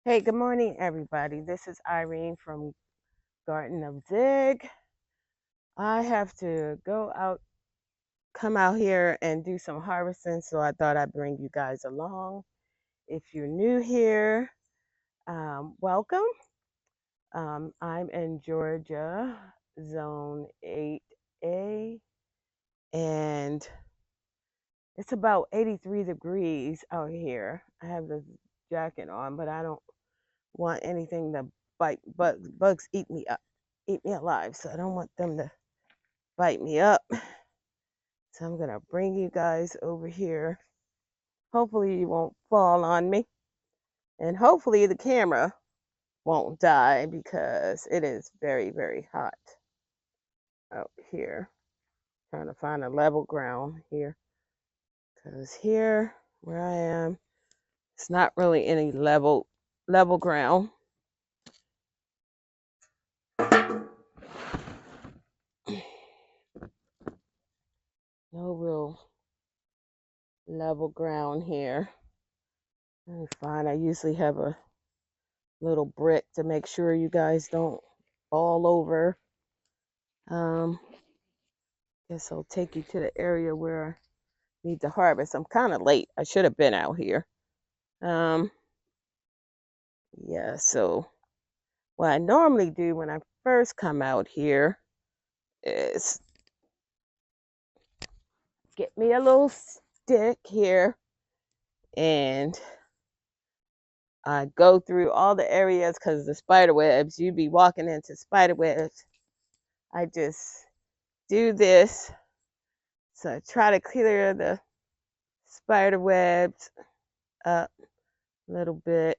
Hey, good morning, everybody. This is Irene from Garden of Zig. I have to come out here and do some harvesting, so I thought I'd bring you guys along. If you're new here, welcome. I'm in Georgia, Zone 8A, and it's about 83 degrees out here. I have this jacket on, but I don't want anything to bite, but bugs eat me alive. So I don't want them to bite me up. So I'm gonna bring you guys over here. Hopefully you won't fall on me, and hopefully the camera won't die because it is very, very hot out here. Trying to find a level ground here, because here where I am, it's not really any level ground. No real level ground here. Let me find. I usually have a little brick to make sure you guys don't fall over. Um, guess I'll take you to the area where I need to harvest. I'm kind of late. I should have been out here. Um, yeah, so what I normally do when I first come out here is get me a little stick here and I go through all the areas because the spider webs, you'd be walking into spider webs. I just do this. So I try to clear the spider webs up a little bit.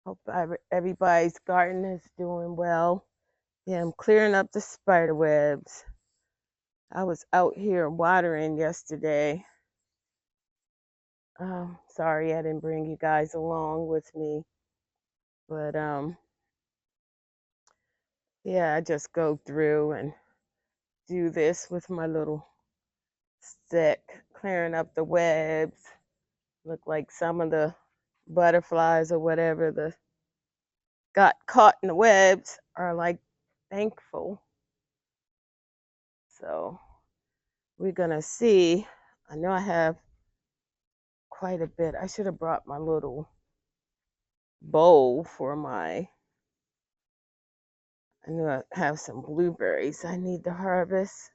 Hope everybody's garden is doing well. Yeah, I'm clearing up the spider webs. I was out here watering yesterday. Sorry I didn't bring you guys along with me, but yeah, I just go through and do this with my little stick, clearing up the webs. Look like some of the butterflies or whatever the got caught in the webs are like thankful. So we're gonna see. I know I have quite a bit. I should have brought my little bowl for my. I knew I have some blueberries I need to harvest.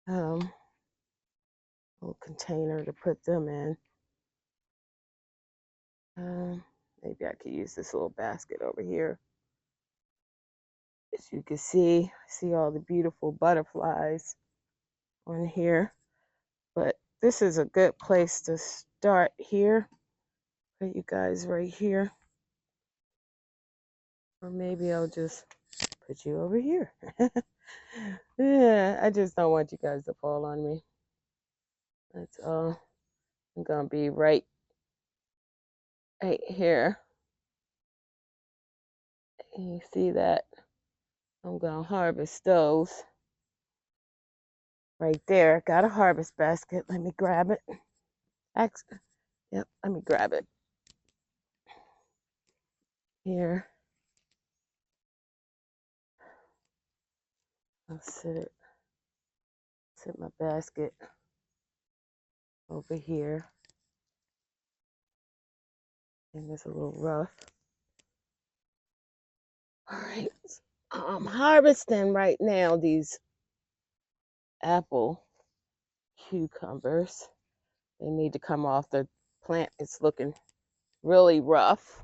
Um, Little container to put them in. Maybe I could use this little basket over here. As you can see all the beautiful butterflies on here. But this is a good place to start here. Put you guys right here. Or maybe I'll just put you over here. Yeah, I just don't want you guys to fall on me. That's all. I'm gonna be right here. You see that? I'm gonna harvest those right there. Got a harvest basket. Let me grab it. Yep, let me grab it. Here. I'll sit my basket over here. And it's a little rough. All right. I'm harvesting right now these apple cucumbers. They need to come off the plant. It's looking really rough.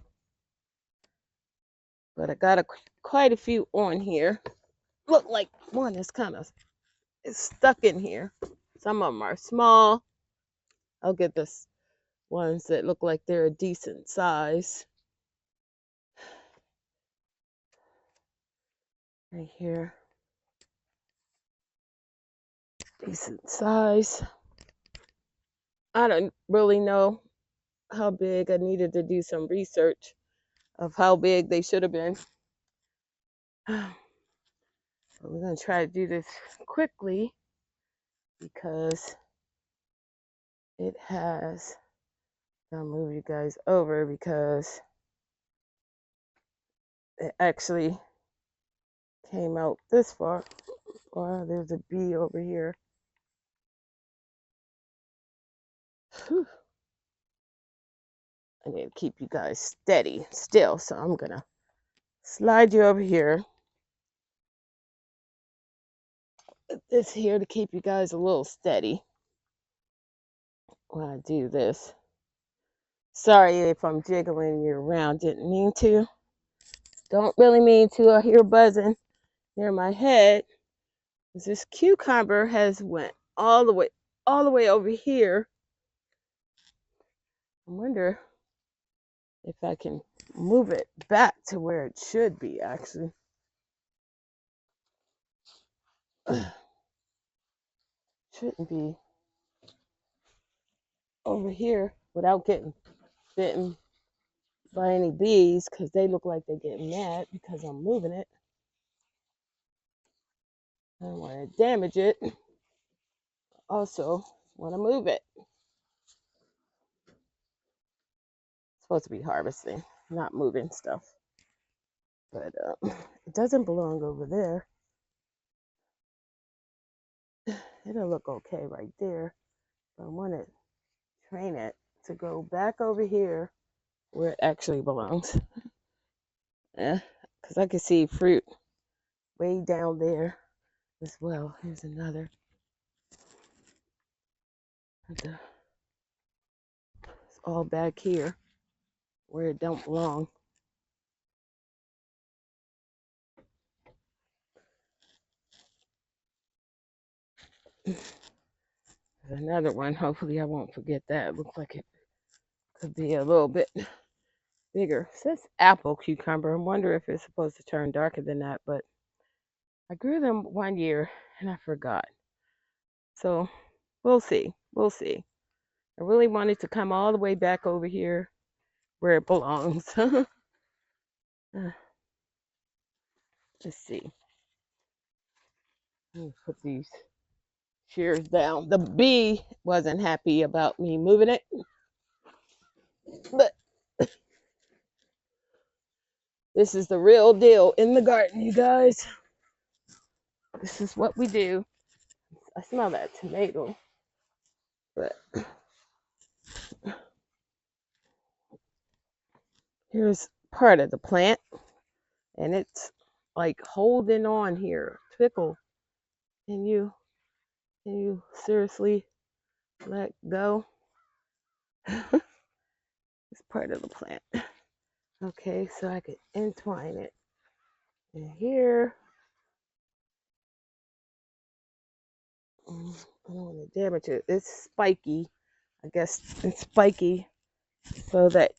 But I got quite a few on here. Look like one is it's stuck in here. Some of them are small. I'll get this ones that look like they're a decent size. Right here. Decent size. I don't really know how big. I needed to do some research of how big they should have been. But we're going to try to do this quickly because it has I'll move you guys over because it actually came out this far. Wow, there's a bee over here. Whew. I need to keep you guys steady still, so I'm gonna slide you over here. This here to keep you guys a little steady when I do this. Sorry if I'm jiggling you around, didn't mean to. Don't really mean to. I hear buzzing near my head. This cucumber has went all the way over here. I wonder if I can move it back to where it should be, actually. Shouldn't be over here without getting bitten by any bees, because they look like they're getting mad because I'm moving it. I don't want to damage it. Also, want to move it. It's supposed to be harvesting, not moving stuff. But it doesn't belong over there. It'll look okay right there. But I want to train it to go back over here where it actually belongs. Yeah, because I can see fruit way down there as well. Here's another. It's all back here where it don't belong. There's another one. Hopefully I won't forget that. It looks like it could be a little bit bigger. It says apple cucumber. I wonder if it's supposed to turn darker than that, but I grew them one year and I forgot. So we'll see. We'll see. I really wanted to come all the way back over here where it belongs. Let's see. Let me put these shears down. The bee wasn't happy about me moving it, but this is the real deal in the garden, you guys. This is what we do. I smell that tomato, but here's part of the plant, and it's like holding on here. Pickle, can you seriously let go? It's part of the plant. Okay, so I could entwine it in here. I don't want to damage it. It's spiky. I guess it's spiky so that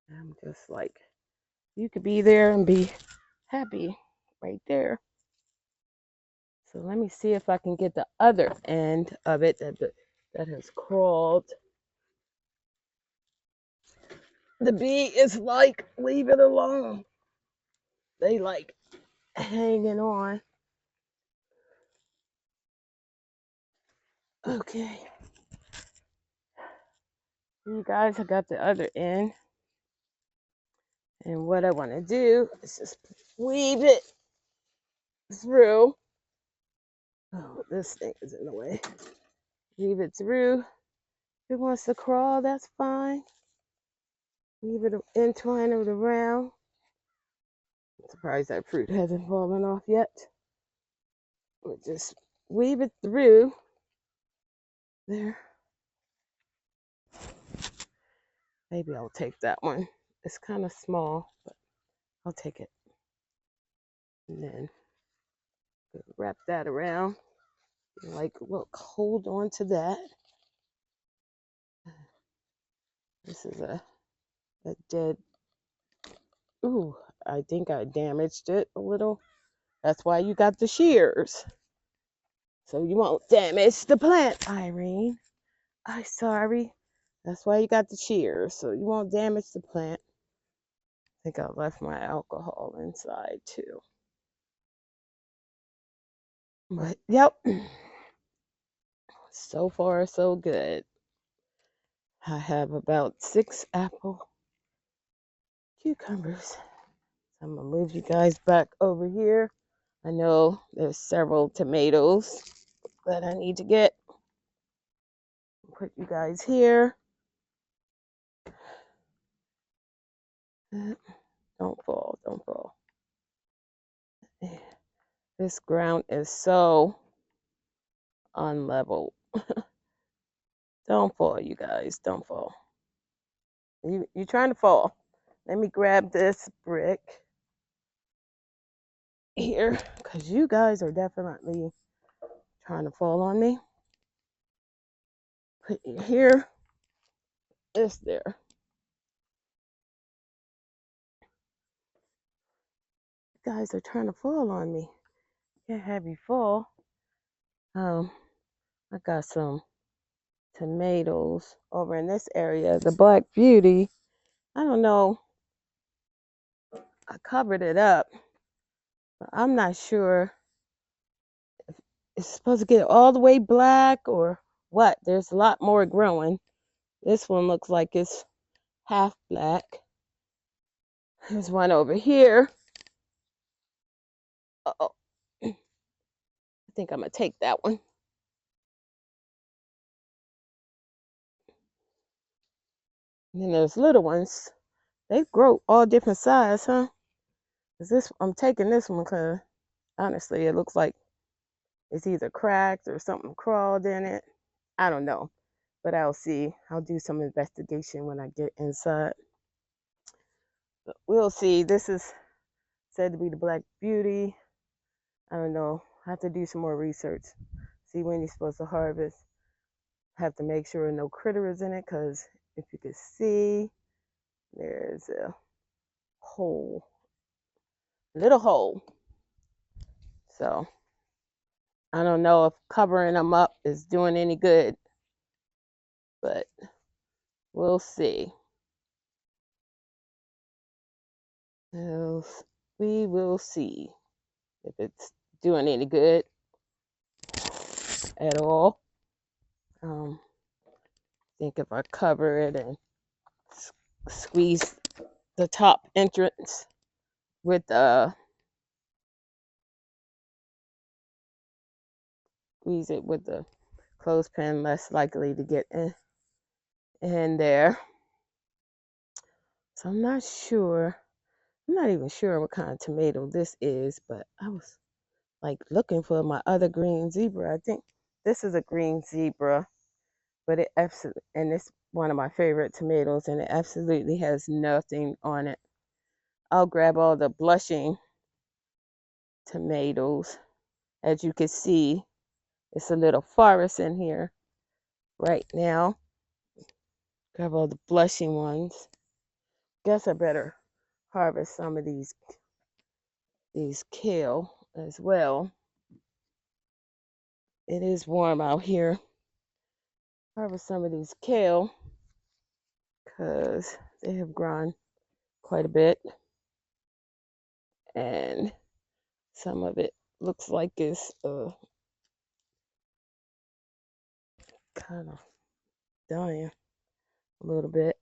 I'm just like, you could be there and be happy right there. So let me see if I can get the other end of it that has crawled. The bee is like, leave it alone. They like hanging on. Okay. You guys, I got the other end. And what I want to do is just weave it through. Oh, this thing is in the way. Weave it through. If it wants to crawl, that's fine. Weave it, entwine it around. I'm surprised that fruit hasn't fallen off yet. We'll just weave it through there. Maybe I'll take that one. It's kind of small, but I'll take it. And then wrap that around. Like, look, hold on to that. This is a dead. Ooh, I think I damaged it a little. That's why you got the shears. So you won't damage the plant, Irene. I'm sorry. That's why you got the shears. So you won't damage the plant. I think I left my alcohol inside too. But yep, so far so good. I have about 6 apple cucumbers. I'm gonna move you guys back over here. I know there's several tomatoes that I need to get. Put you guys here. Don't fall, don't fall. This ground is so unlevel. Don't fall, you guys. Don't fall. You're trying to fall. Let me grab this brick here because you guys are definitely trying to fall on me. Put you here. This there. You guys are trying to fall on me. Can't have you fall. I got some tomatoes over in this area. The Black Beauty. I don't know. I covered it up. But I'm not sure if it's supposed to get all the way black or what. There's a lot more growing. This one looks like it's half black. There's one over here. Uh-oh. I think I'm going to take that one. And then there's little ones. They grow all different size, huh? I'm taking this one because honestly, it looks like it's either cracked or something crawled in it. I don't know, but I'll see. I'll do some investigation when I get inside. But we'll see. This is said to be the Black Beauty. I don't know. I have to do some more research. See when you're supposed to harvest. Have to make sure no critter is in it because if you can see, there's a hole, little hole. So I don't know if covering them up is doing any good, but we'll see. We will see if it's doing any good at all. I think if I cover it and squeeze the top entrance with squeeze it with the clothespin, less likely to get in there. So I'm not sure. I'm not even sure what kind of tomato this is, but I was like looking for my other green zebra. I think this is a green zebra, but it absolutely, and it's one of my favorite tomatoes, and it absolutely has nothing on it. I'll grab all the blushing tomatoes. As you can see, it's a little forest in here right now. Grab all the blushing ones. Guess I better harvest some of these kale as well. It is warm out here. Harvest some of these kale because they have grown quite a bit, and some of it looks like it's kind of dying a little bit.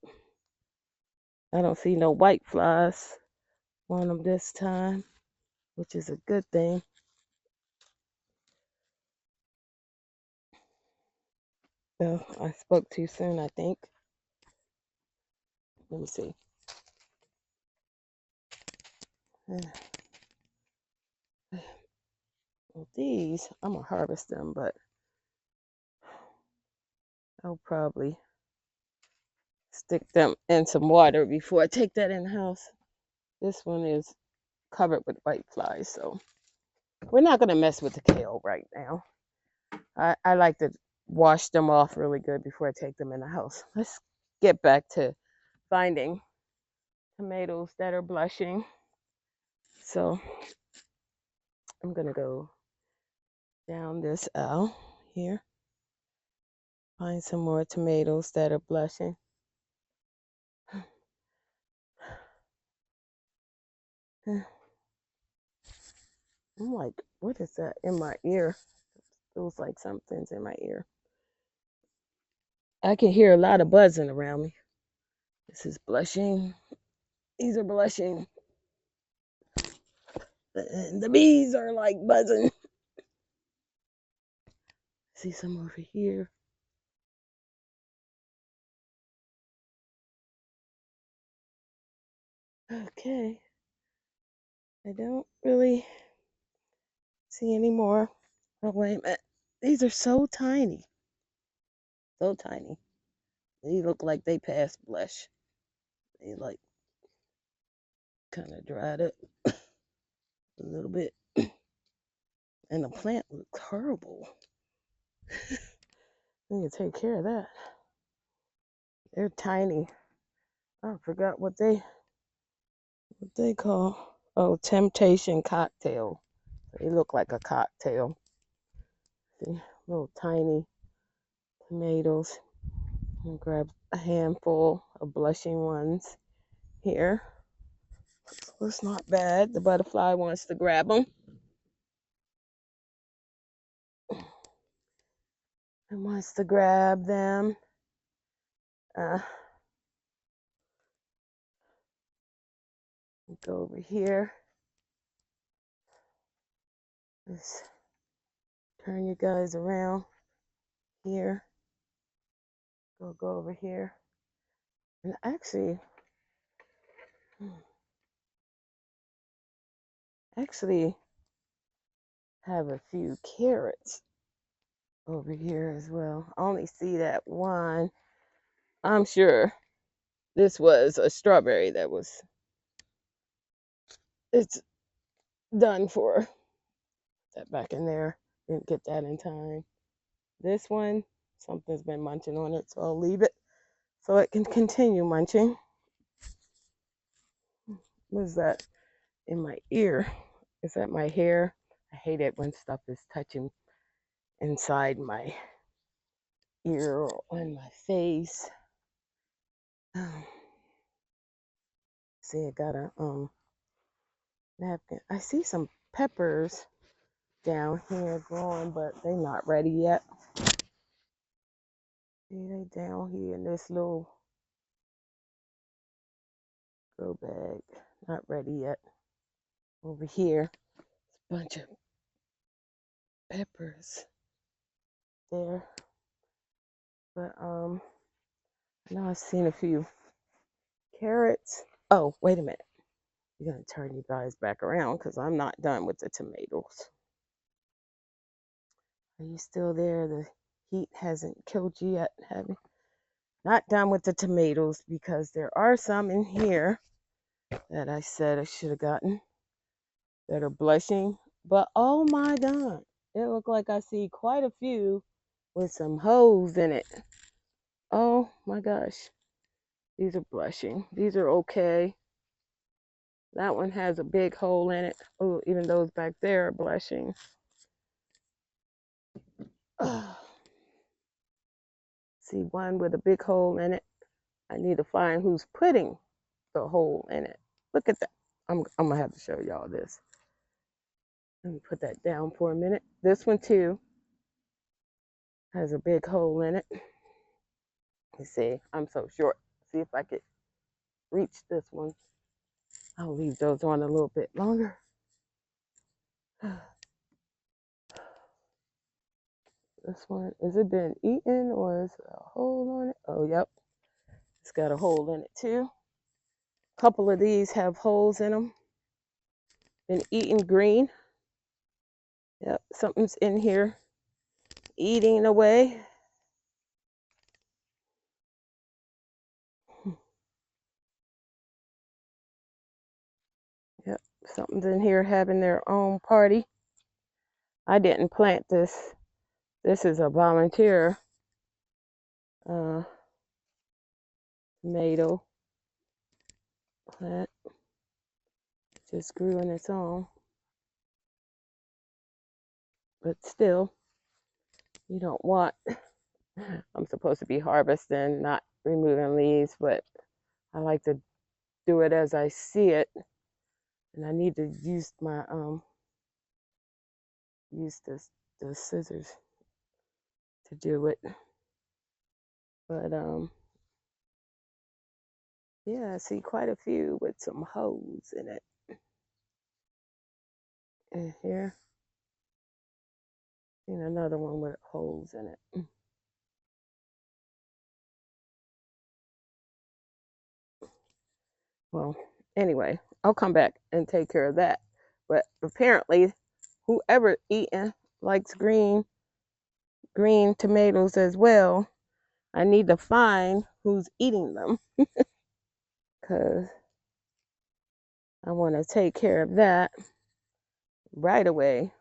I don't see no white flies on them this time, which is a good thing. So I spoke too soon, I think. Let me see. Well, these, I'm going to harvest them, but I'll probably stick them in some water before I take that in the house. This one is covered with white flies, so we're not going to mess with the kale right now. I like to wash them off really good before I take them in the house. Let's get back to finding tomatoes that are blushing. So I'm going to go down this aisle here, find some more tomatoes that are blushing. I'm like, what is that in my ear? Feels like something's in my ear. I can hear a lot of buzzing around me. This is blushing. These are blushing. And the bees are like buzzing. See some over here. Okay. I don't really see any more. Oh, wait a minute. These are so tiny. So tiny. They look like they passed blush. They like kind of dried up a little bit. And the plant looks horrible. I need to take care of that. They're tiny. I forgot what they call. Oh, Temptation Cocktail. They look like a cocktail. See, little tiny tomatoes. I'll grab a handful of blushing ones here. So it's not bad. The butterfly wants to grab them. It wants to grab them. Go over here. Just turn you guys around here. Go over here. And actually have a few carrots over here as well. I only see that one. I'm sure this was a strawberry that was it's done for. That back in there. Didn't get that in time. This one, something's been munching on it, so I'll leave it so it can continue munching. What is that in my ear? Is that my hair? I hate it when stuff is touching inside my ear or on my face. See, I got a napkin. I see some peppers down here growing, but they're not ready yet. See, they down here in this little grow bag. Not ready yet. Over here, a bunch of peppers there. But I know I've seen a few carrots. Oh, wait a minute. You're gonna turn you guys back around because I'm not done with the tomatoes. Are you still there? The heat hasn't killed you yet, have you? Not done with the tomatoes because there are some in here that I said I should have gotten that are blushing. But oh my god, it looked like I see quite a few with some holes in it. Oh my gosh. These are blushing. These are okay. That one has a big hole in it. Oh, even those back there are blushing. See one with a big hole in it. I need to find who's putting the hole in it. Look at that. I'm gonna have to show y'all this. Let me put that down for a minute. This one too has a big hole in it. You see, I'm so short. See if I could reach this one. I'll leave those on a little bit longer. This one, is it been eaten or is there a hole on it? Oh, yep. It's got a hole in it too. A couple of these have holes in them. Been eaten green. Yep, something's in here eating away. Yep, something's in here having their own party. I didn't plant this. This is a volunteer tomato plant. Just grew on its own. But still, you don't want, I'm supposed to be harvesting, not removing leaves, but I like to do it as I see it. And I need to use my use the scissors to do it. But yeah, I see quite a few with some holes in it. And here, seen another one with holes in it. Well, anyway, I'll come back and take care of that. But apparently, whoever eating likes green tomatoes as well. I need to find who's eating them because I want to take care of that right away.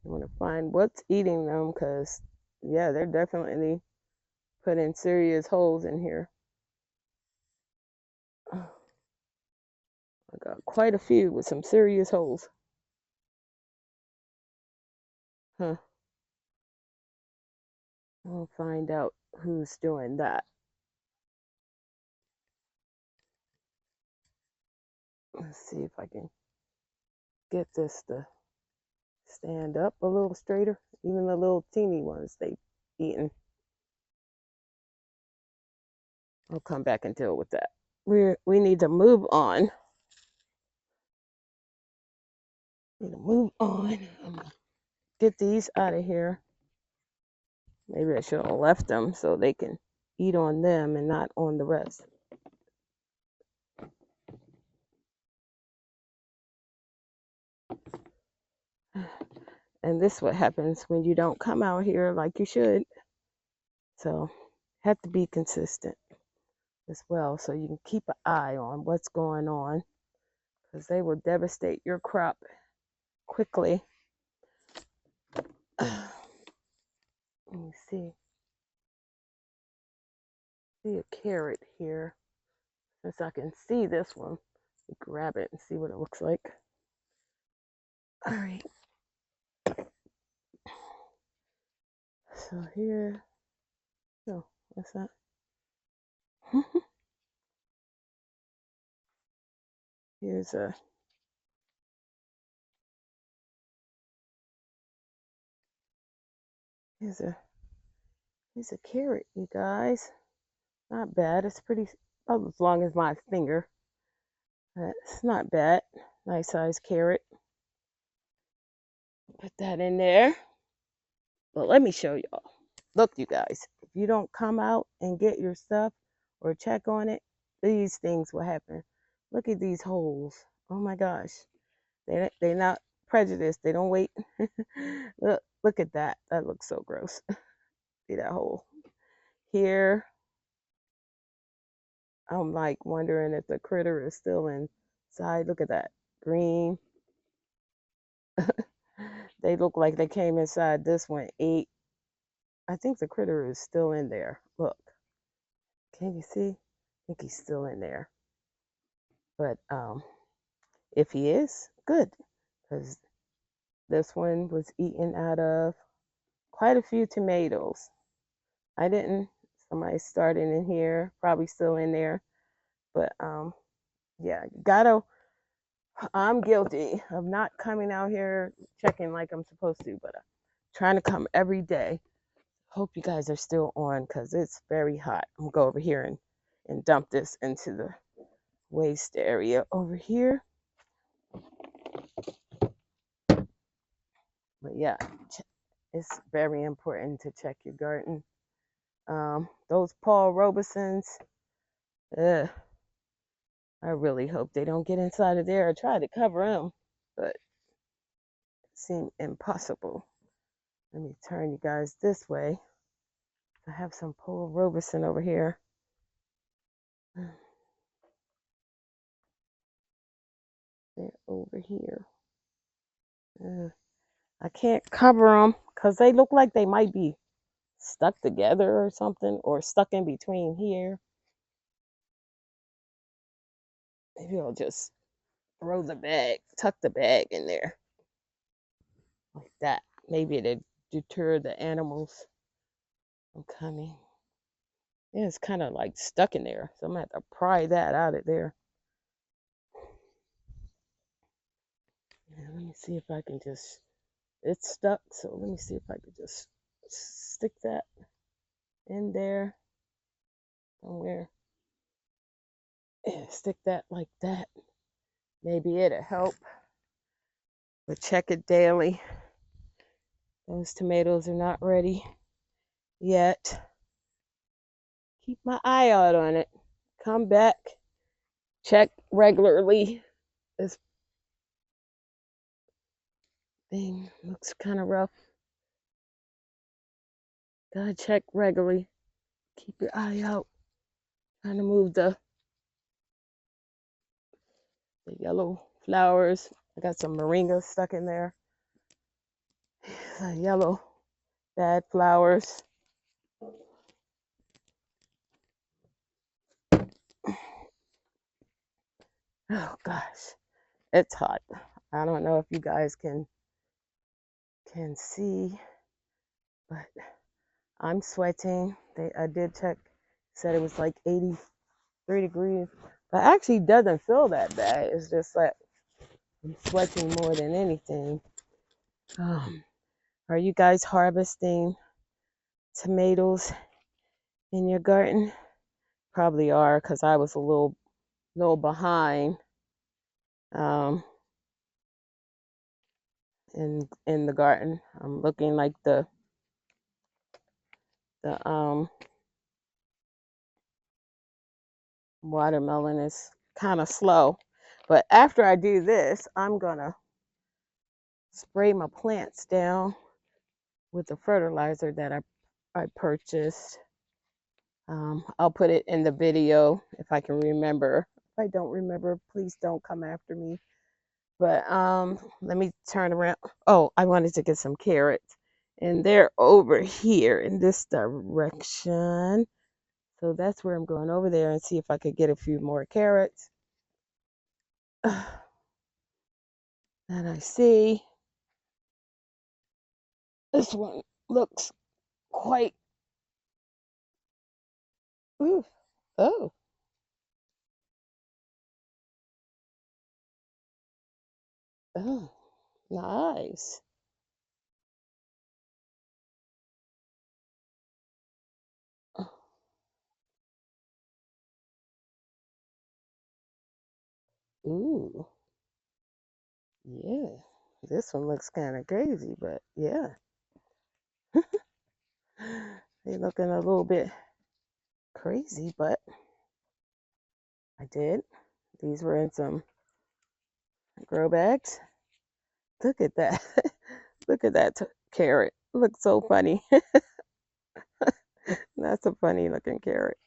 I want to find what's eating them because, yeah, they're definitely putting serious holes in here. I got quite a few with some serious holes. Huh. I'll find out who's doing that. Let's see if I can get this to stand up a little straighter. Even the little teeny ones they eating. I'll come back and deal with that. We need to move on. Need to move on. I'm gonna get these out of here. Maybe I should have left them so they can eat on them and not on the rest. And this is what happens when you don't come out here like you should. So have to be consistent as well so you can keep an eye on what's going on because they will devastate your crop quickly. Let me see. See a carrot here. Since I can see this one, grab it and see what it looks like. All right. So here, oh, what's that? Here's a here's a here's a carrot, you guys. Not bad. It's pretty about as long as my finger. It's not bad. Nice size carrot. Put that in there. But let me show y'all. Look, you guys, if you don't come out and get your stuff or check on it, these things will happen. Look at these holes. Oh my gosh. They're not prejudiced. They don't wait. Look at that. That looks so gross. See that hole? Here, I'm like wondering if the critter is still inside. Look at that. Green. They look like they came inside this one. 8. I think the critter is still in there. Look. Can you see? I think he's still in there. But if he is, good. Because this one was eaten out of quite a few tomatoes. I didn't. Somebody started in here, probably still in there. But yeah, gotta. I'm guilty of not coming out here checking like I'm supposed to, but I'm trying to come every day. Hope you guys are still on because it's very hot. I'm gonna go over here and dump this into the waste area over here. But yeah, it's very important to check your garden. Those Paul Robesons, ugh, I really hope they don't get inside of there. I tried to cover them, but it seemed impossible. Let me turn you guys this way. I have some Paul Robeson over here. They're over here. I can't cover them because they look like they might be stuck together or something, or stuck in between here. Maybe I'll just throw the bag, tuck the bag in there like that. Maybe it'll deter the animals from coming. Yeah, it's kind of like stuck in there, so I'm gonna have to pry that out of there. And let me see if I can just, it's stuck, so let me see if I can just stick that in there somewhere. And stick that like that. Maybe it'll help. But check it daily. Those tomatoes are not ready yet. Keep my eye out on it. Come back. Check regularly. This thing looks kind of rough. Gotta check regularly. Keep your eye out. Trying to move the yellow flowers. I got some moringa stuck in there. The yellow bad flowers. Oh gosh, it's hot. I don't know if you guys can see, but I'm sweating. I did check, said it was like 83 degrees, but actually doesn't feel that bad. It's just like I'm sweating more than anything. Are you guys harvesting tomatoes in your garden? Probably are, because I was a little behind in the garden. I'm looking like the watermelon is kind of slow. But after I do this, I'm gonna spray my plants down with the fertilizer that I purchased. I'll put it in the video if I can remember. If I don't remember, please don't come after me. But let me turn around. Oh, I wanted to get some carrots, and they're over here in this direction. So that's where I'm going, over there, and see if I could get a few more carrots. And I see this one looks quite. Ooh, oh, oh, nice. Ooh, yeah. This one looks kind of crazy, but yeah. They looking a little bit crazy, but I did. These were in some grow bags. Look at that. Look at that carrot. Looks so funny. That's a funny looking carrot.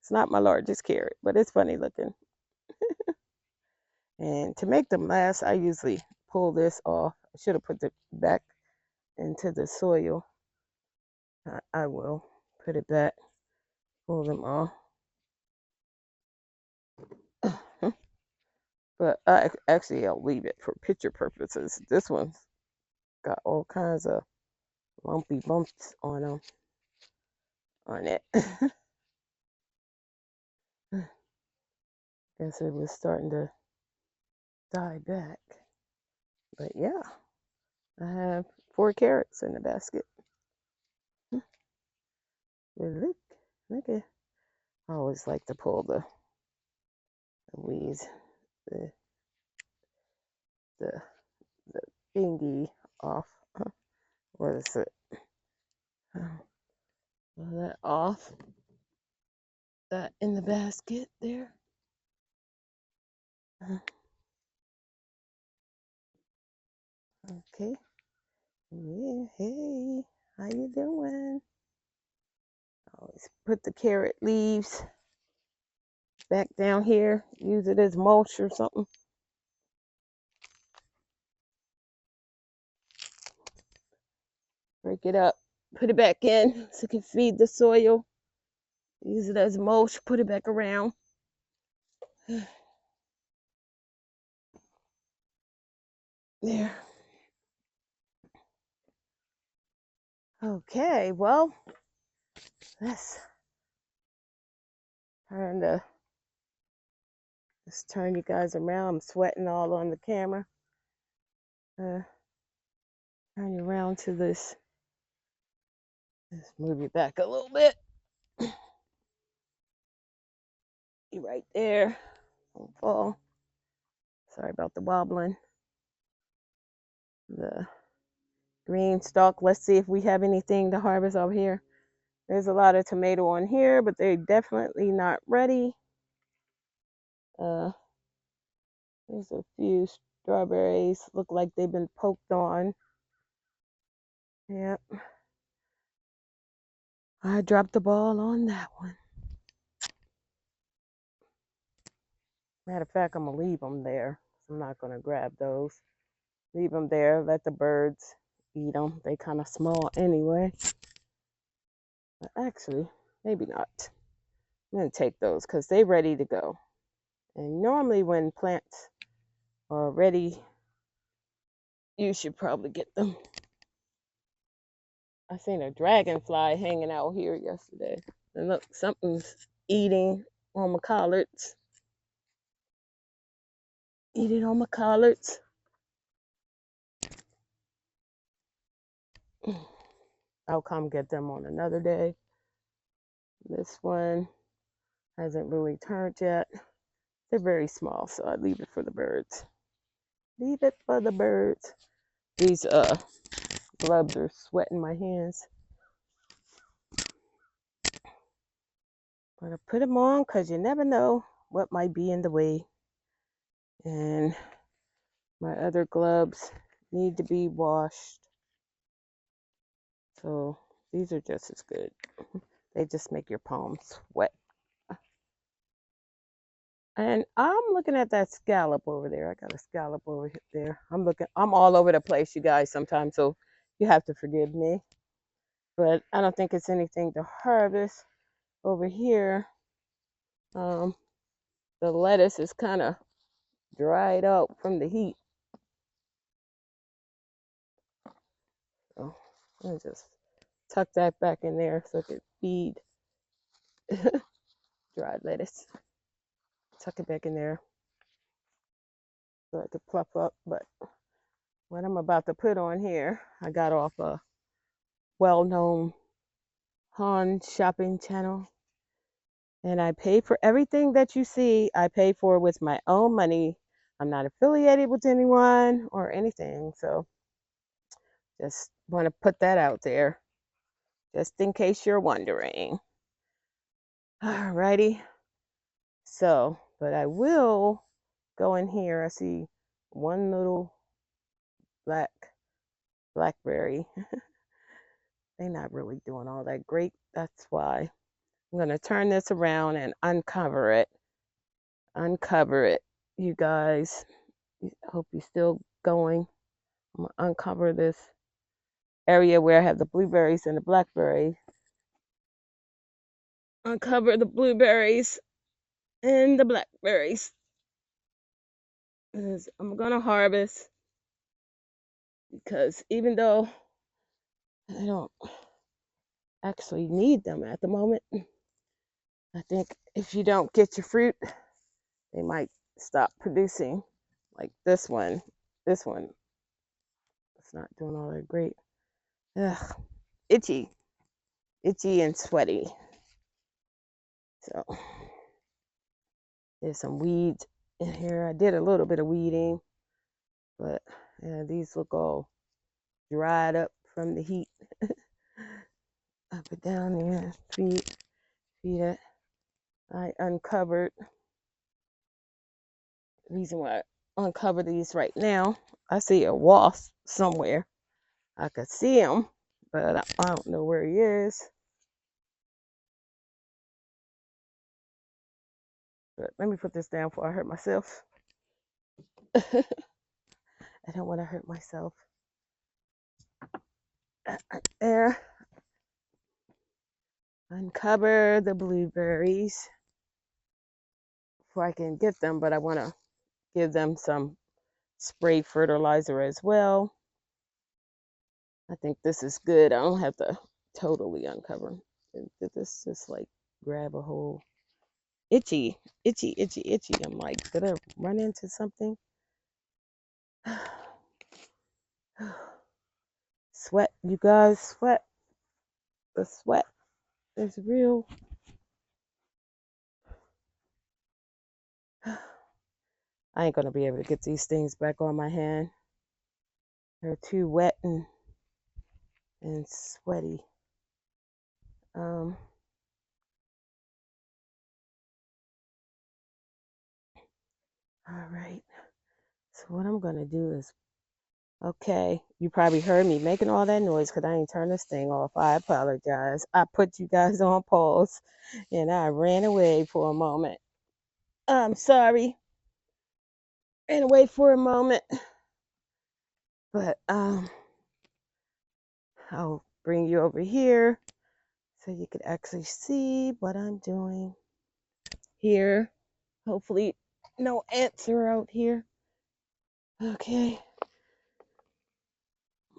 It's not my largest carrot, but it's funny looking. And to make them last, I usually pull this off. I should have put it back into the soil. I will put it back, pull them off. But actually, I'll leave it for picture purposes. This one's got all kinds of lumpy bumps on it. Guess it was starting to die back. But yeah, I have 4 carrots in the basket. But look at. I always like to pull the weeds, the the the thingy off. What is it? Pull that off. That in the basket there. Okay. Yeah. Hey, how you doing? Always put the carrot leaves back down here. Use it as mulch or something. Break it up. Put it back in so it can feed the soil. Use it as mulch. Put it back around. There. Okay, well, let's turn you guys around. I'm sweating all on the camera. turn you around to this. Let's move you back a little bit. You right there. Don't fall. Sorry about the wobbling. The green stalk. Let's see if we have anything to harvest over here. There's a lot of tomato on here, but they're definitely not ready. There's a few strawberries. Look like they've been poked on. Yep. I dropped the ball on that one. Matter of fact, I'm going to leave them there. I'm not going to grab those. Leave them there. Let the birds eat them. They kind of small anyway. But actually, maybe not. I'm going to take those because they're ready to go. And normally when plants are ready, you should probably get them. I seen a dragonfly hanging out here yesterday. And look, something's eating on my collards. Eating on my collards. I'll come get them on another day. This one hasn't really turned yet. They're very small, so I leave it for the birds. Leave it for the birds. These gloves are sweating my hands. But I put them on because you never know what might be in the way. And my other gloves need to be washed. So these are just as good. They just make your palms sweat. And I'm looking at that scallop over there. I got a scallop over there. I'm all over the place, you guys, sometimes, so you have to forgive me. But I don't think it's anything to harvest. Over here, the lettuce is kind of dried out from the heat. So I'll just tuck that back in there so I can feed dried lettuce. Tuck it back in there so I could pluck up. But what I'm about to put on here, I got off a well-known Han shopping channel. And I pay for everything that you see. I pay for with my own money. I'm not affiliated with anyone or anything. So just want to put that out there, just in case you're wondering. Alrighty. So, but I will go in here. I see one little blackberry. They're not really doing all that great. That's why I'm going to turn this around and uncover it. Uncover it, you guys. I hope you're still going. I'm going to uncover this area where I have the blueberries and the blackberries. Uncover the blueberries and the blackberries. I'm going to harvest because even though I don't actually need them at the moment, I think if you don't get your fruit, they might stop producing. Like this one. This one, it's not doing all that great. Ugh, itchy and sweaty. So there's some weeds in here. I did a little bit of weeding, but yeah, these look all dried up from the heat. Up and down there, feed it. I uncovered. The reason why I uncover these right now, I see a wasp somewhere. I could see him, but I don't know where he is. But let me put this down before I hurt myself. I don't want to hurt myself. There. Uncover the blueberries before I can get them, but I want to give them some spray fertilizer as well. I think this is good. I don't have to totally uncover. Did this just like grab a whole itchy. I'm like, did I run into something? sweat, you guys, sweat. The sweat is real. I ain't gonna be able to get these things back on my hand. They're too wet and sweaty. All right. So what I'm gonna do is, okay, you probably heard me making all that noise because I ain't turned this thing off. I apologize. I put you guys on pause and I ran away for a moment. I'm sorry. Ran away for a moment. But I'll bring you over here so you could actually see what I'm doing here. Hopefully no ants are out here. Okay.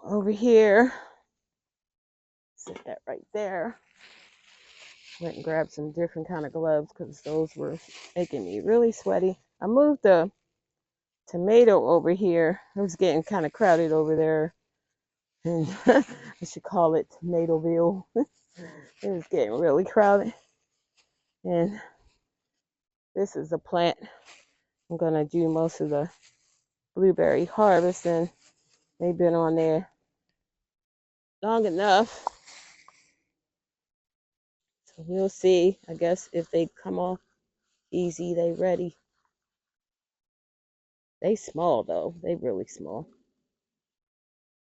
Over here. Set that right there. Went and grabbed some different kind of gloves because those were making me really sweaty. I moved the tomato over here. It was getting kind of crowded over there. And I should call it Tomatoville. It was getting really crowded. And this is a plant I'm going to do most of the blueberry harvesting. They've been on there long enough. So we'll see. I guess if they come off easy, they ready. They small though. They really small.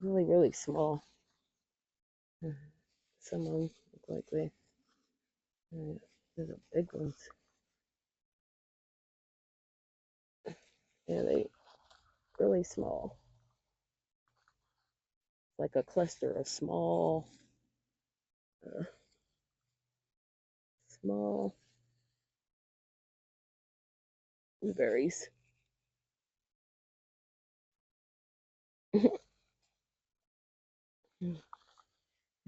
Really, really small. Some of them look like they're the big ones. Yeah, they really small. Like a cluster of small, small blueberries.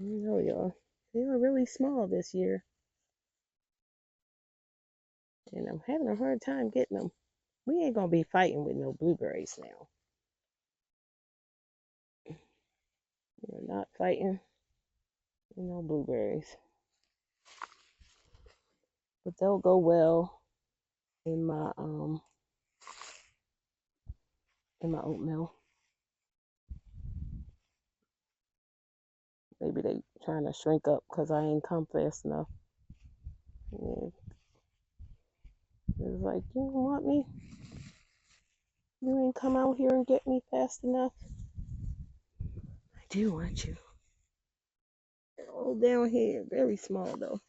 There we are. They are really small this year, and I'm having a hard time getting them. We ain't gonna be fighting with no blueberries now. We're not fighting with no blueberries, but they'll go well in my oatmeal. Maybe they trying to shrink up because I ain't come fast enough. Yeah. It's like, you don't want me? You ain't come out here and get me fast enough? I do want you. They're all down here, very small though.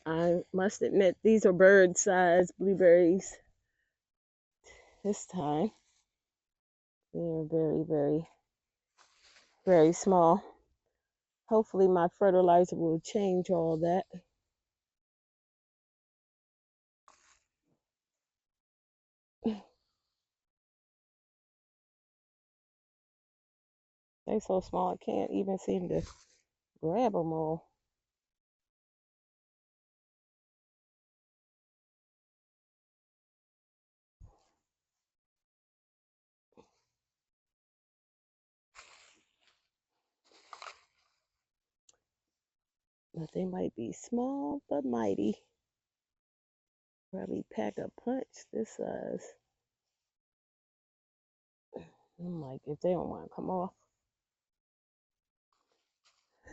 I must admit, these are bird-sized blueberries this time. They're very, very, very small. Hopefully my fertilizer will change all that. They're so small I can't even seem to grab them all. But they might be small but mighty. Probably pack a punch this size. I'm like, if they don't want to come off,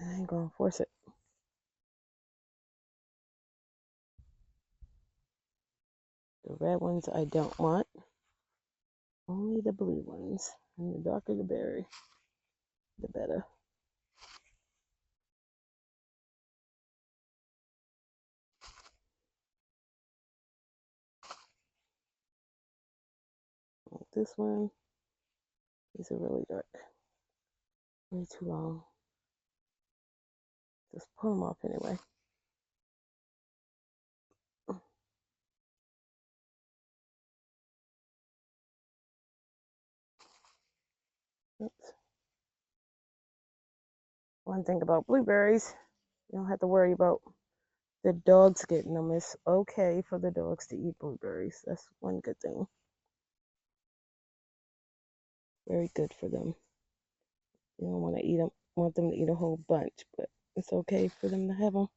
I ain't gonna force it. The red ones I don't want. Only the blue ones. And the darker the berry, the better. Like this one, these are really dark. Way too long. Just pull them off anyway. Oops. One thing about blueberries, you don't have to worry about the dogs getting them. It's okay for the dogs to eat blueberries. That's one good thing. Very good for them. You don't want to eat them, want them to eat a whole bunch, but it's okay for them to have them.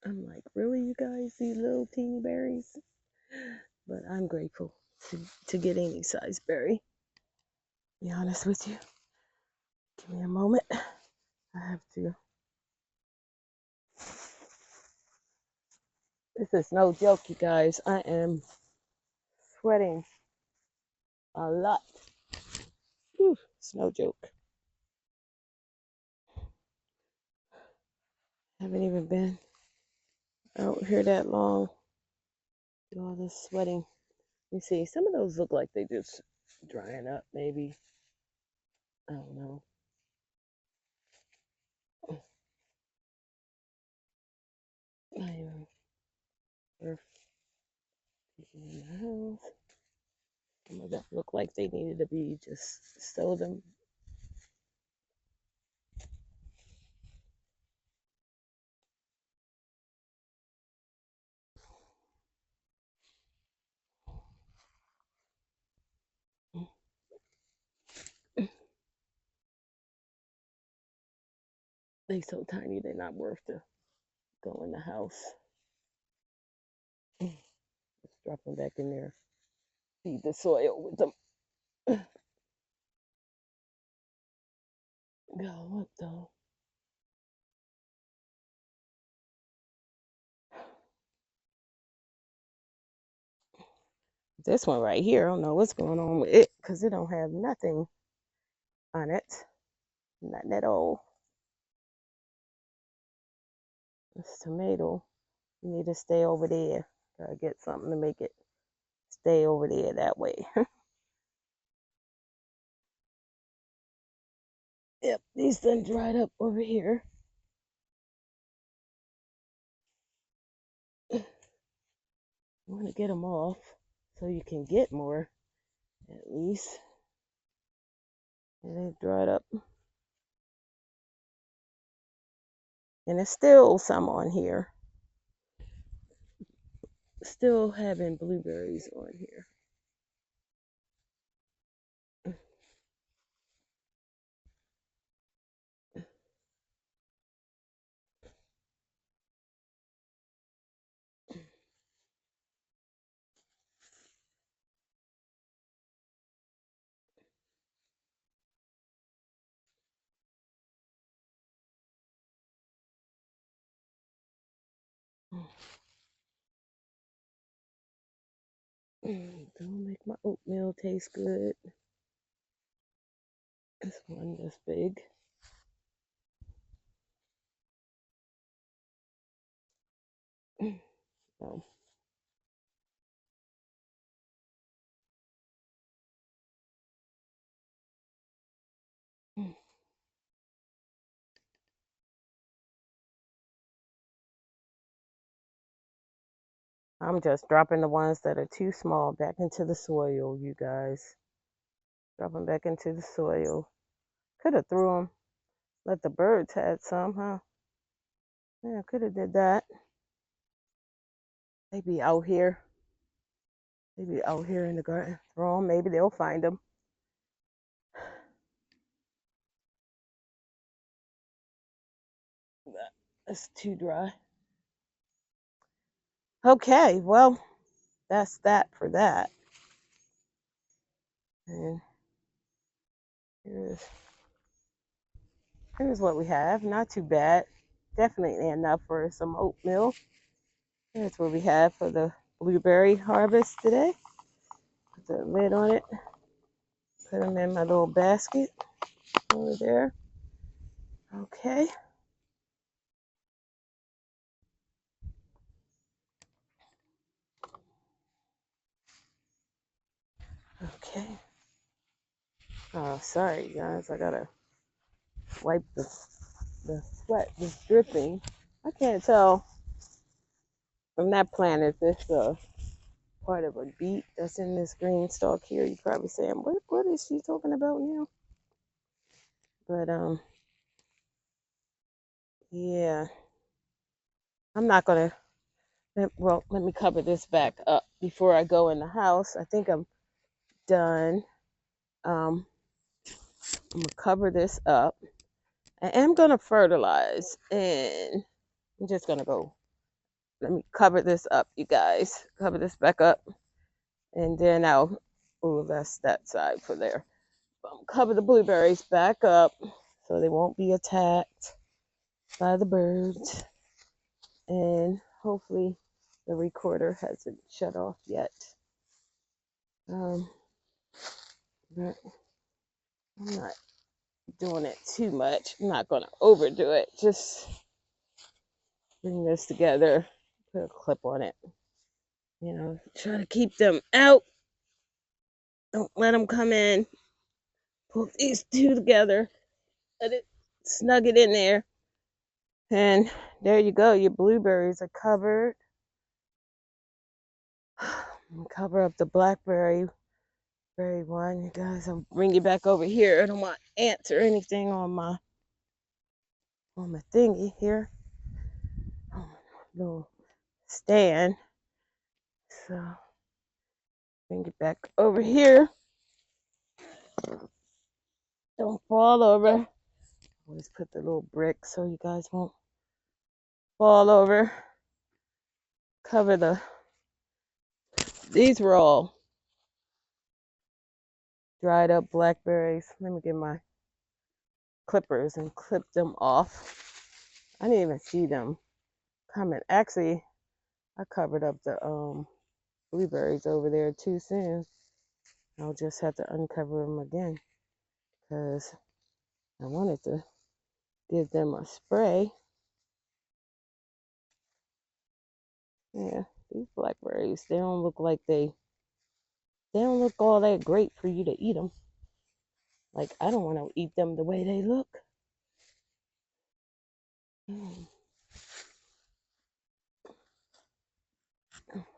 I'm like, really, you guys, these little teeny berries? But I'm grateful to get any size berry. Be honest with you. Give me a moment. I have to. This is no joke, you guys. I am sweating a lot. Whew, it's no joke. Haven't even been out here that long. Do all this sweating. You see, some of those look like they just drying up, maybe. I don't know. I am earth in the house. Some of them look like they needed to be just sewed them. They so tiny they're not worth to go in the house. Let's drop them back in there. Feed the soil with them. Go, look though. This one right here, I don't know what's going on with it because it don't have nothing on it. Nothing at all. This tomato, you need to stay over there. Gotta get something to make it stay over there that way. Yep, these done dried up over here. You want to get them off so you can get more, at least. And they've dried up. And there's still some on here. Still having blueberries on here. Don't make my oatmeal taste good. This one this big. So I'm just dropping the ones that are too small back into the soil, you guys. Drop them back into the soil. Could have threw them. Let the birds had some, huh? Yeah, could have did that. They be out here. They be out here in the garden. Throw them. Maybe they'll find them. That's too dry. Okay, well, that's that for that. And here's here's what we have. Not too bad. Definitely enough for some oatmeal. Here's what we have for the blueberry harvest today. Put the lid on it. Put them in my little basket over there. Okay. Okay. Oh, sorry, guys. I gotta wipe the sweat just dripping. I can't tell from that plant if it's a part of a beet that's in this green stalk here. You're probably saying, what is she talking about now? But yeah, I'm not gonna. Well, let me cover this back up before I go in the house. I think I'm done. I'm gonna cover this up. I am gonna fertilize, and I'm just gonna go. Let me cover this up, you guys. Cover this back up, and then I'll. Oh, that's that side for there. Cover the blueberries back up so they won't be attacked by the birds. And hopefully the recorder hasn't shut off yet. But I'm not doing it too much. I'm not going to overdo it. Just bring this together, put a clip on it. You know, try to keep them out. Don't let them come in. Pull these two together. Let it snug it in there. And there you go. Your blueberries are covered. Cover up the blackberry one, you guys. I'll bring you back over here. I don't want ants or anything on my thingy here. Little stand. So bring it back over here. Don't fall over. Always put the little brick so you guys won't fall over. Cover these were all dried up blackberries. Let me get my clippers and clip them off. I didn't even see them coming. Actually, I covered up the blueberries over there too soon. I'll just have to uncover them again because I wanted to give them a spray. Yeah, these blackberries, they don't look like they don't look all that great for you to eat them. Like, I don't want to eat them the way they look.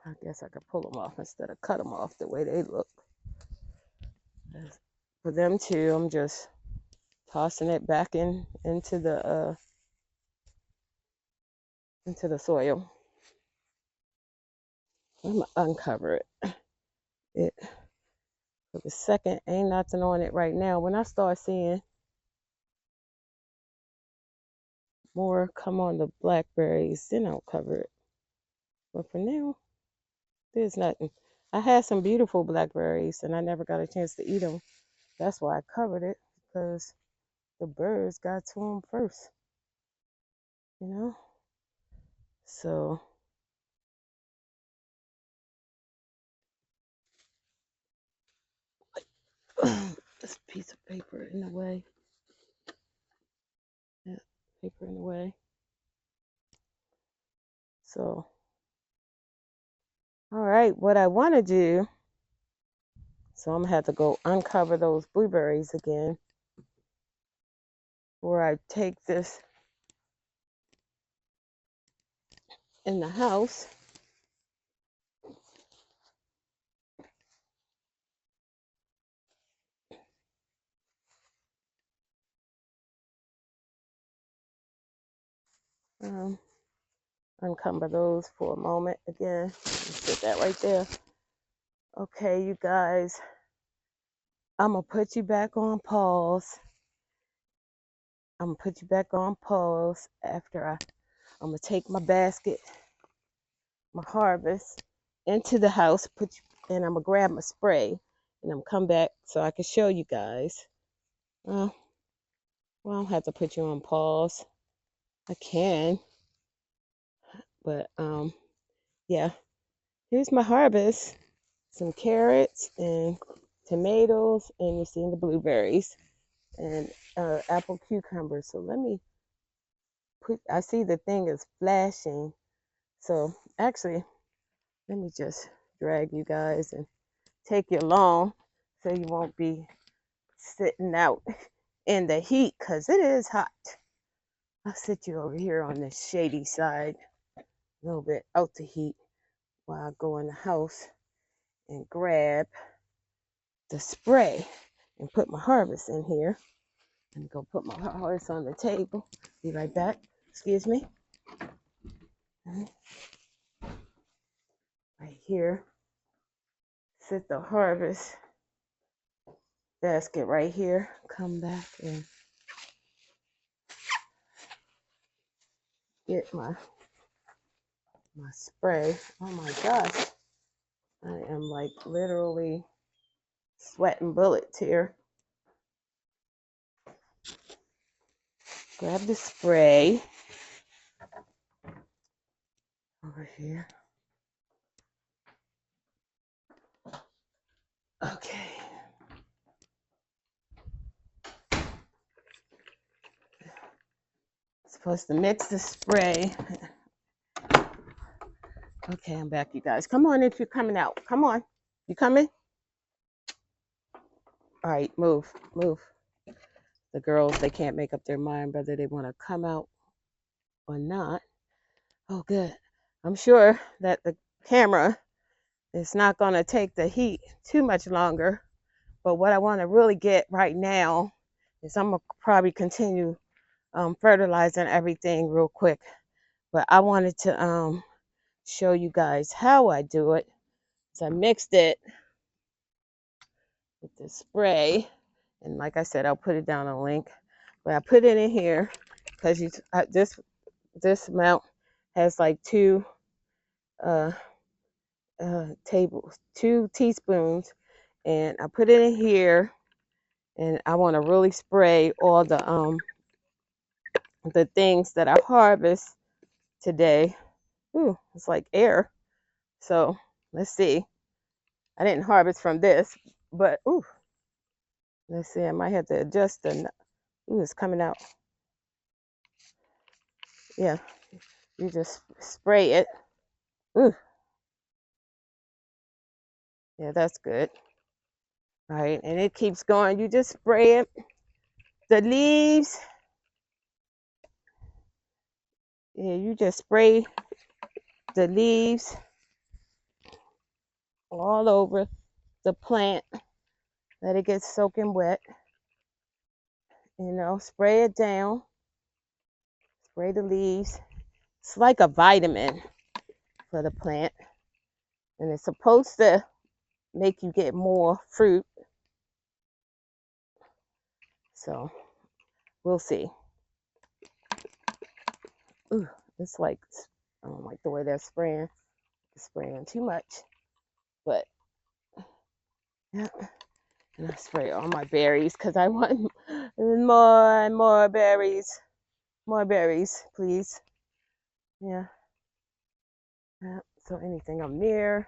I guess I could pull them off instead of cut them off the way they look. For them too, I'm just tossing it back into the soil. I'm gonna uncover it for the second. Ain't nothing on it right now. When I start seeing more come on the blackberries, then I'll cover it. But for now, there's nothing. I had some beautiful blackberries and I never got a chance to eat them. That's why I covered it, because the birds got to them first, you know? So, this piece of paper in the way. Yeah, paper in the way. So, all right, what I want to do, so I'm going to have to go uncover those blueberries again before I take this in the house. Uncover those for a moment again. Put that right there. Okay, you guys, I'm going to put you back on pause. I'm going to put you back on pause after I'm going to take my basket, my harvest, into the house, and I'm going to grab my spray, and I'm going to come back so I can show you guys. Well, I don't have to put you on pause. I can, but yeah, here's my harvest. Some carrots and tomatoes, and you're seeing the blueberries and apple cucumbers. So let me I see the thing is flashing. So actually, let me just drag you guys and take you along so you won't be sitting out in the heat, because it is hot. I'll sit you over here on the shady side, a little bit out the heat while I go in the house. and grab the spray and put my harvest in here. I'm gonna put my harvest on the table. Be right back. Excuse me. Right here. Sit the harvest basket right here. Come back and get my spray. Oh my gosh. I am like literally sweating bullets here. Grab the spray over here. Okay. Supposed to mix the spray. Okay, I'm back, you guys. Come on if you're coming out. Come on. You coming? All right, move. The girls, they can't make up their mind whether they want to come out or not. Oh, good. I'm sure that the camera is not going to take the heat too much longer. But what I want to really get right now is I'm going to probably continue fertilizing everything real quick. But I wanted to show you guys how I do it. So I mixed it with the spray. And like I said, I'll put it down on a link. But I put it in here because this amount has like 2 teaspoons, and I put it in here, and I want to really spray all the things that I harvest today. Ooh, it's like air. So let's see. I didn't harvest from this, but ooh, let's see. I might have to adjust the. Ooh, it's coming out. Yeah, you just spray it. Ooh, yeah, that's good. All right, and it keeps going. You just spray it. The leaves. Yeah, you just spray the leaves all over the plant. Let it get soaking wet. You know, spray it down. Spray the leaves. It's like a vitamin for the plant. And it's supposed to make you get more fruit. So, we'll see. Ooh, it's like, I don't like the way they're spraying. It's spraying too much. But, yeah. And I spray all my berries because I want more and more berries. More berries, please. Yeah. So anything I'm near,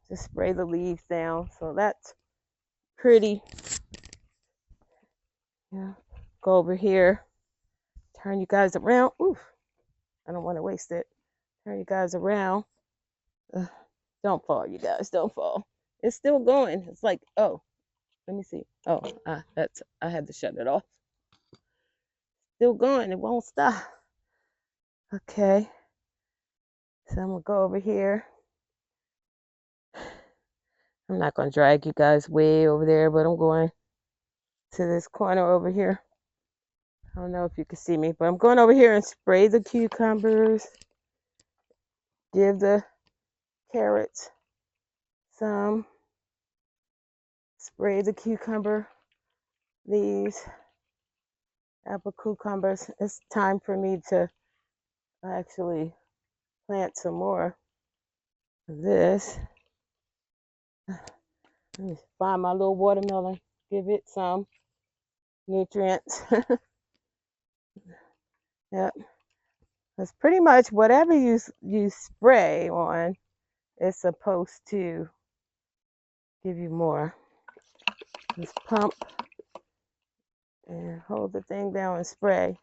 just spray the leaves down. So that's pretty. Yeah. Go over here. Turn you guys around. Oof. I don't want to waste it. Turn you guys around. Don't fall, you guys. Don't fall. It's still going. It's like, oh, let me see. Oh, I had to shut it off. Still going. It won't stop. Okay. So I'm gonna go over here. I'm not gonna drag you guys way over there, but I'm going to this corner over here. I don't know if you can see me, but I'm going over here and spray the cucumbers. Give the carrots some. Spray the cucumber leaves. Apple cucumbers. It's time for me to actually plant some more of this. Let me find my little watermelon. Give it some nutrients. Yep. It's pretty much whatever you spray on is supposed to give you more. Just pump and hold the thing down and spray.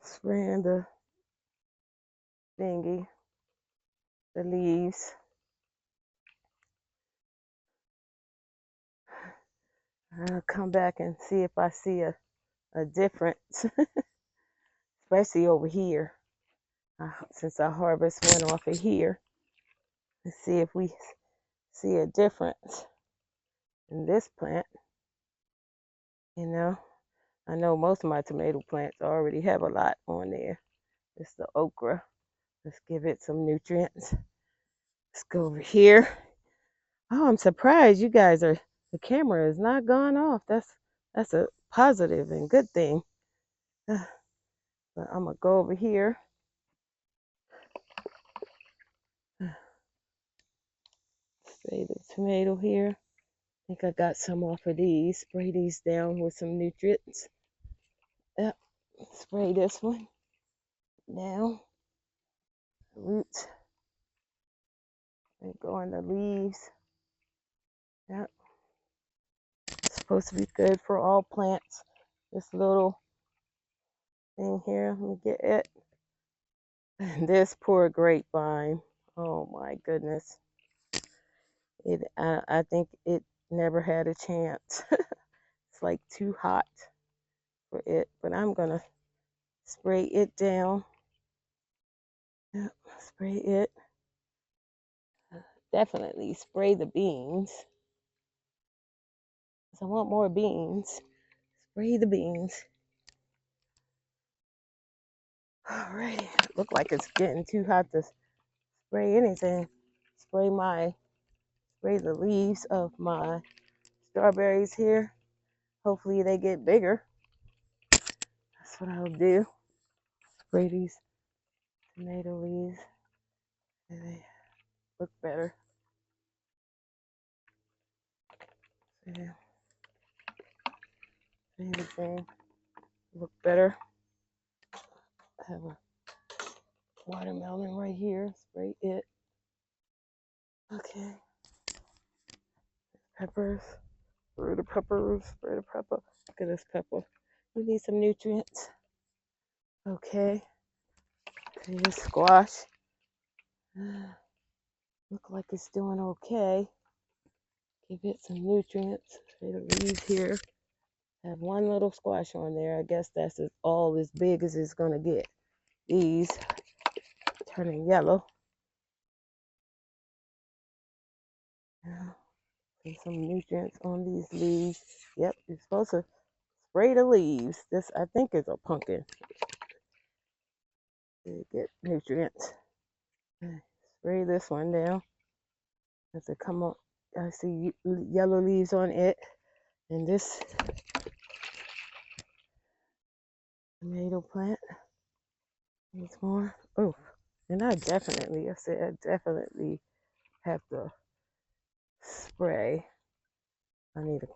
Spraying the thingy, the leaves. I'll come back and see if I see a difference, especially over here. Since our harvest went off of here, let's see if we see a difference in this plant. You know, I know most of my tomato plants already have a lot on there. It's the okra. Let's give it some nutrients. Let's go over here. Oh, I'm surprised you guys are, the camera is not gone off. That's a positive and good thing. But I'm gonna go over here. Spray the tomato here. I think I got some off of these. Spray these down with some nutrients. Yep. Spray this one down. Roots. And go on the leaves. Yep. It's supposed to be good for all plants. This little thing here, let me get it. And this poor grapevine. Oh my goodness. I think it never had a chance. It's like too hot for it, but I'm gonna spray it down. Yep, spray it. Definitely spray the beans. Because I want more beans. Spray the beans. Alrighty. Look like it's getting too hot to spray anything. Spray the leaves of my strawberries here. Hopefully they get bigger. That's what I'll do. Spray these tomato leaves. And they look better. Yeah. Anything look better. I have a watermelon right here. Spray it. Okay. Peppers. Spray the peppers. Spray the pepper. Look at this pepper. We need some nutrients. Okay. Okay, this squash. Look like it's doing okay. Give it some nutrients. Spray the leaves here. I have one little squash on there. I guess that's all as big as it's gonna get. These turning yellow. And some nutrients on these leaves. Yep, you're supposed to spray the leaves. This I think is a pumpkin. To get nutrients. Spray this one down. As it come up, I see yellow leaves on it. And this tomato plant needs more. Oh, and I definitely have to spray. I need to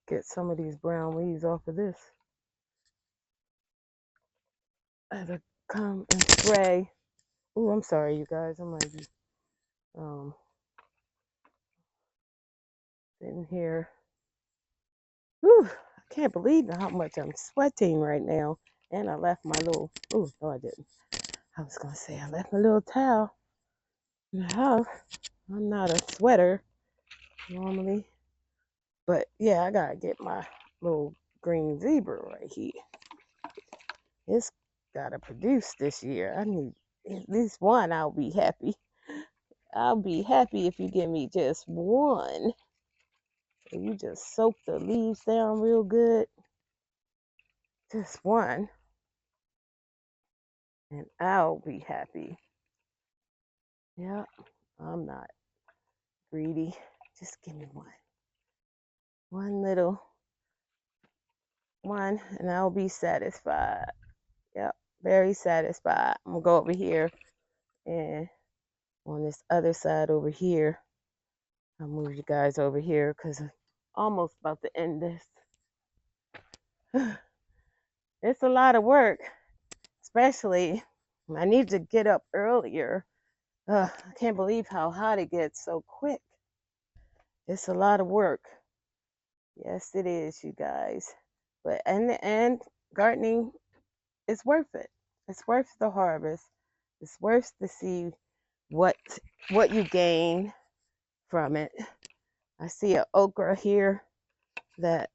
get some of these brown leaves off of this. I have to come and spray. Oh, I'm sorry, you guys. I might be sitting here. Whew, I can't believe how much I'm sweating right now. And I left my little. Oh, no, I didn't. I was gonna say I left my little towel in the house. I'm not a sweater normally, but yeah, I gotta get my little green zebra right here. It's gotta produce this year. I need at least one. I'll be happy. I'll be happy if you give me just one. And you just soak the leaves down real good. Just one. And I'll be happy. Yeah, I'm not greedy. Just give me one. One little one, and I'll be satisfied. Yep, very satisfied. I'm gonna go over here and on this other side over here. I'll move you guys over here because I'm almost about to end this. It's a lot of work, especially I need to get up earlier. I can't believe how hot it gets so quick. It's a lot of work. Yes, it is, you guys. But in the end, gardening is worth it. It's worth the harvest. It's worth to see what you gain from it. I see an okra here that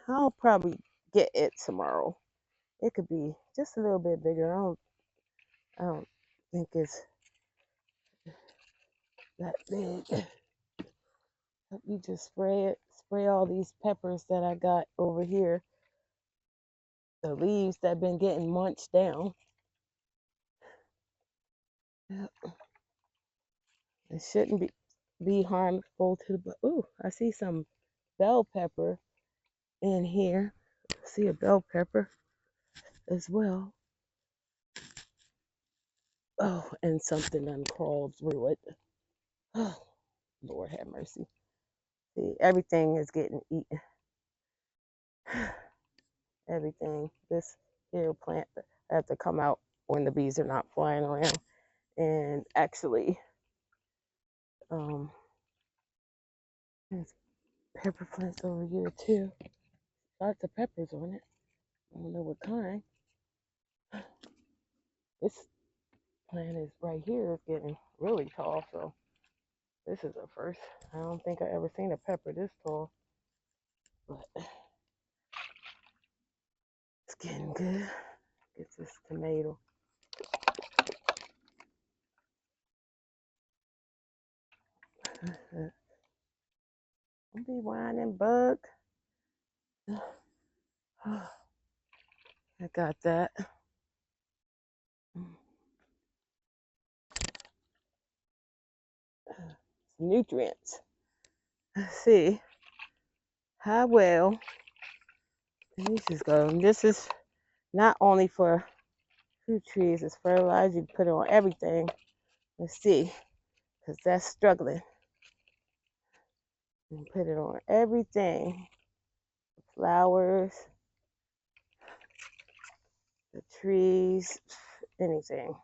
I'll probably get it tomorrow. It could be just a little bit bigger. I don't think it's that big. Let me just spray all these peppers that I got over here. The leaves that been getting munched down. It shouldn't be harmful to the. Ooh, I see some bell pepper in here. I see a bell pepper as well. Oh, and something uncrawled through it. Oh, Lord have mercy. See, everything is getting eaten. Everything. This here plant has to come out when the bees are not flying around. And actually, there's pepper plants over here too. Lots of peppers on it. I don't know what kind. This plant is right here is getting really tall, so this is a first. I don't think I ever seen a pepper this tall, but it's getting good. Get this tomato. Don't be whining, bug. I got that. Nutrients. Let's see how well these is going. This is not only for fruit trees, it's fertilizer. You put it on everything. Let's see, because that's struggling. You put it on everything. The flowers, the trees, anything.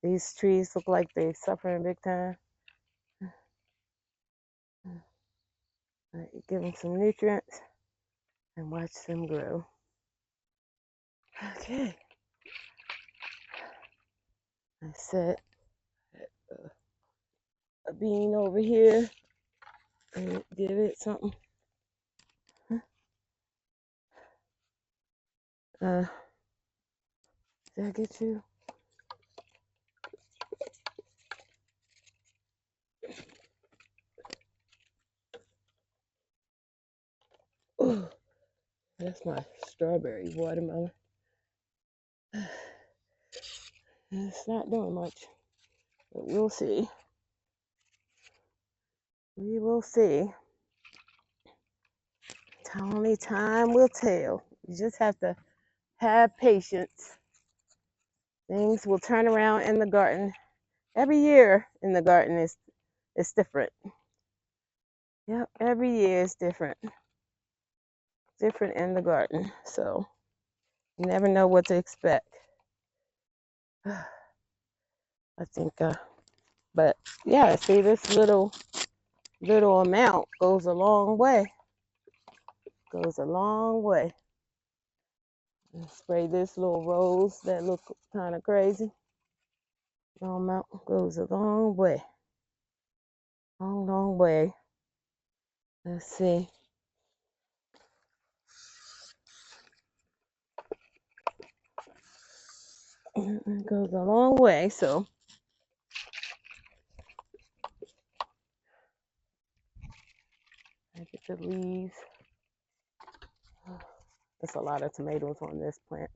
These trees look like they're suffering big time. Give them some nutrients and watch them grow. Okay. I set a bean over here and give it something. Did I get you? Ooh, that's my strawberry watermelon. It's not doing much, but we'll see. We will see. Only time will tell. You just have to have patience. Things will turn around in the garden. Every year in the garden is different. Yep, every year is different. Different in the garden. So you never know what to expect. I think but yeah, see this little amount goes a long way. Goes a long way. And spray this little rose that look kind of crazy. Long amount goes a long way. Long way. Let's see. It goes a long way, so I get the leaves. There's a lot of tomatoes on this plant.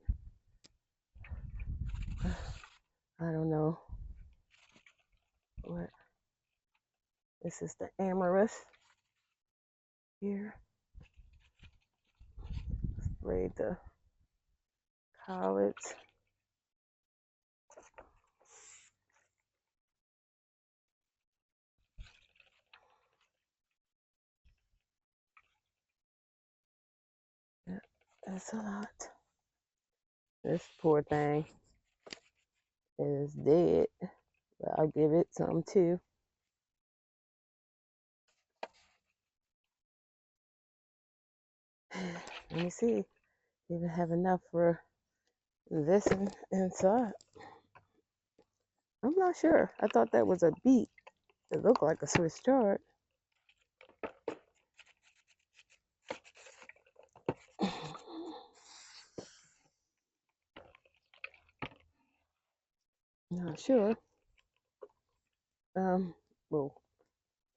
I don't know what. This is the amaryllis here. Sprayed the collards. Yeah, that's a lot. This poor thing is dead, but I'll give it some too. Let me see if I have enough for this inside. I'm not sure. I thought that was a beet. It looked like a Swiss chard. Not sure. will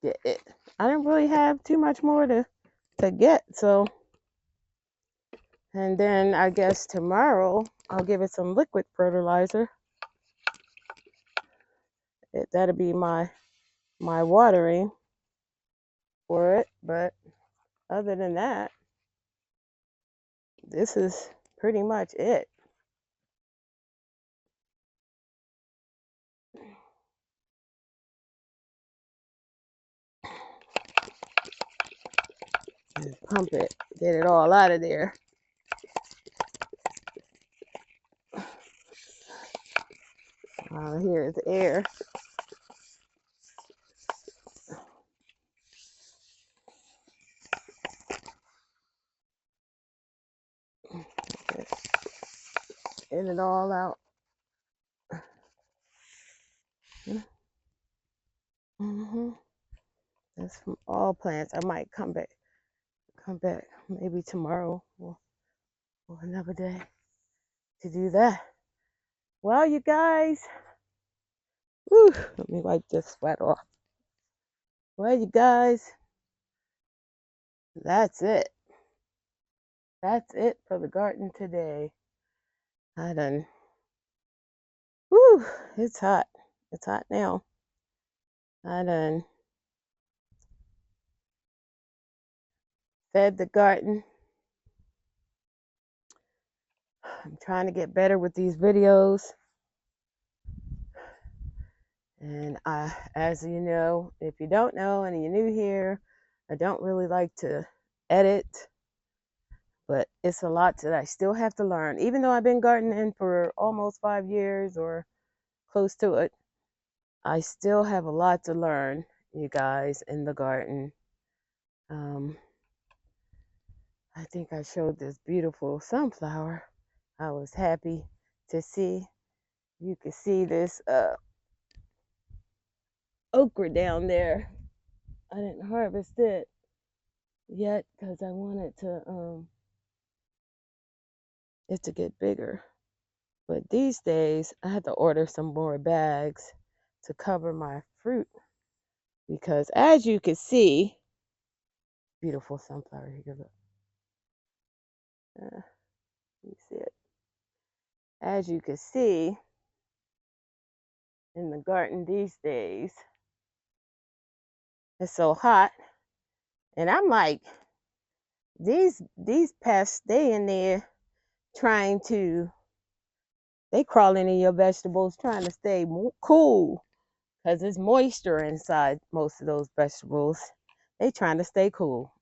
get it. I didn't really have too much more to get, so. And then I guess tomorrow I'll give it some liquid fertilizer. That'll be my watering for it. But other than that, this is pretty much it. Just pump it, get it all out of there. Here's air. Get it all out. That's from all plants. I might come back maybe tomorrow or another day to do that. Well, you guys, whew, let me wipe this sweat off. Well, you guys, that's it. That's it for the garden today. I done, whew, it's hot. It's hot now. I done fed the garden. I'm trying to get better with these videos. And as you know, if you don't know and you're new here, I don't really like to edit, but it's a lot that I still have to learn. Even though I've been gardening for almost 5 years or close to it, I still have a lot to learn, you guys, in the garden. I think I showed this beautiful sunflower. I was happy to see. You can see this okra down there. I didn't harvest it yet because I wanted it to get bigger. But these days, I had to order some more bags to cover my fruit because, as you can see, beautiful sunflower. Here, look. You see it. As you can see, in the garden these days, it's so hot, and I'm like, these pests, they in there trying to, they crawling in your vegetables, trying to stay cool, because there's moisture inside most of those vegetables. They trying to stay cool.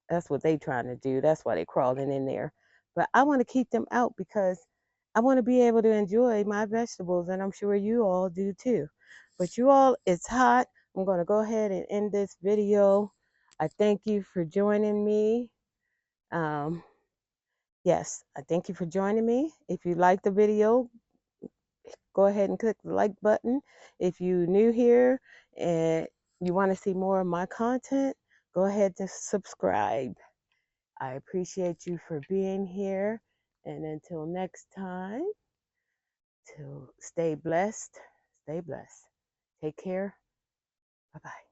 That's what they trying to do. That's why they crawling in there. But I want to keep them out because I want to be able to enjoy my vegetables, and I'm sure you all do too. But you all, it's hot. I'm going to go ahead and end this video. I thank you for joining me. Yes, I thank you for joining me. If you like the video, go ahead and click the like button. If you're new here and you want to see more of my content, go ahead and subscribe. I appreciate you for being here. And until next time, to stay blessed, stay blessed. Take care. Bye-bye.